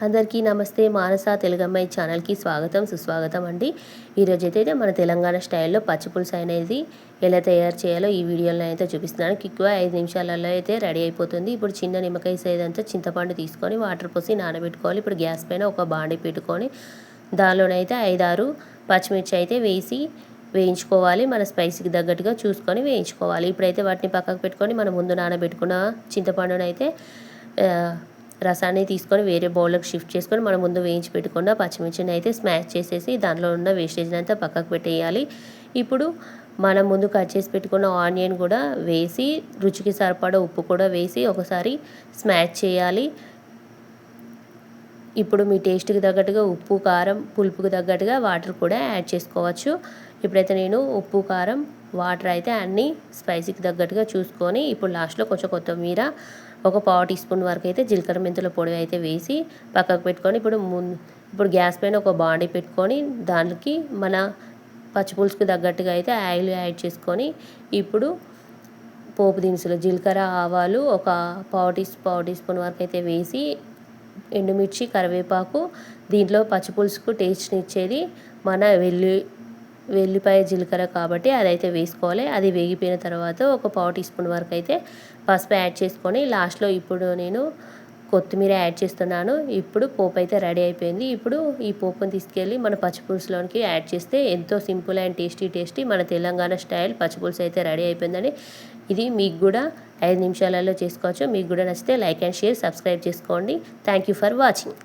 అందరికీ నమస్తే. మానస తెలుగమ్మాయి ఛానల్కి స్వాగతం సుస్వాగతం అండి. ఈరోజైతే మన తెలంగాణ స్టైల్లో పచ్చిపులుసు అనేది ఎలా తయారు చేయాలో ఈ వీడియోలో అయితే చూపిస్తున్నాను. క్విక్గా 5 నిమిషాలలో అయితే రెడీ అయిపోతుంది. ఇప్పుడు చిన్న నిమ్మకాయ సైజంతా చింతపండు తీసుకొని వాటర్ పోసి నానబెట్టుకోవాలి. ఇప్పుడు గ్యాస్ పైన ఒక బాండి పెట్టుకొని దానిలోనైతే 5-6 పచ్చిమిర్చి అయితే వేయించుకోవాలి. మన స్పైసీకి తగ్గట్టుగా చూసుకొని వేయించుకోవాలి. ఇప్పుడైతే వాటిని పక్కకు పెట్టుకొని మనం ముందు నానబెట్టుకున్న చింతపండునైతే రసాన్ని తీసుకొని వేరే బౌల్లోకి షిఫ్ట్ చేసుకొని మనం ముందు వేయించి పెట్టుకున్న పచ్చిమిర్చిని అయితే స్మాష్ చేసేసి దాంట్లో ఉన్న వేస్టేజ్ని అంతా పక్కకు పెట్టేయాలి. ఇప్పుడు మనం ముందు కట్ చేసి పెట్టుకున్న ఆనియన్ కూడా వేసి రుచికి సరిపడా ఉప్పు కూడా వేసి ఒకసారి స్మాష్ చేయాలి. ఇప్పుడు మీ టేస్ట్కి తగ్గట్టుగా ఉప్పు కారం పులుపుకి తగ్గట్టుగా వాటర్ కూడా యాడ్ చేసుకోవచ్చు. ఇప్పుడైతే నేను ఉప్పు కారం వాటర్ అయితే అన్నీ స్పైసీకి తగ్గట్టుగా చూసుకొని ఇప్పుడు లాస్ట్లో కొంచెం కొత్తిమీర ఒక 1/4 టీ స్పూన్ వరకు అయితే జీలకర్ర మెంతుల పొడి అయితే వేసి పక్కకు పెట్టుకొని ఇప్పుడు గ్యాస్ పైన ఒక బాండీ పెట్టుకొని దానికి మన పచ్చిపులుసుకి తగ్గట్టుగా అయితే ఆయిల్ యాడ్ చేసుకొని ఇప్పుడు పోపు దినుసులు జీలకర్ర ఆవాలు ఒక 1/4 టీ స్పూన్ వరకు అయితే వేసి ఎండుమిర్చి కరివేపాకు దీంట్లో పచ్చిపులుసుకు టేస్ట్ని ఇచ్చేది మన వెల్లిపాయ జీలకర్ర కాబట్టి అదైతే వేసుకోవాలి. అది వేగిపోయిన తర్వాత ఒక 1/4 టీ స్పూన్ వరకు అయితే పసుపు యాడ్ చేసుకొని లాస్ట్లో ఇప్పుడు నేను కొత్తిమీర యాడ్ చేస్తున్నాను. ఇప్పుడు పోపు అయితే రెడీ అయిపోయింది. ఇప్పుడు ఈ పోపుని తీసుకెళ్ళి మన పచ్చిపులుసులోనికి యాడ్ చేస్తే ఎంతో సింపుల్ అండ్ టేస్టీ మన తెలంగాణ స్టైల్ పచ్చిపులుసు అయితే రెడీ అయిపోయిందని. ఇది మీకు కూడా 5 నిమిషాలలో చేసుకోవచ్చు. మీకు కూడా నచ్చితే లైక్ అండ్ షేర్ సబ్స్క్రైబ్ చేసుకోండి. Thank you for watching.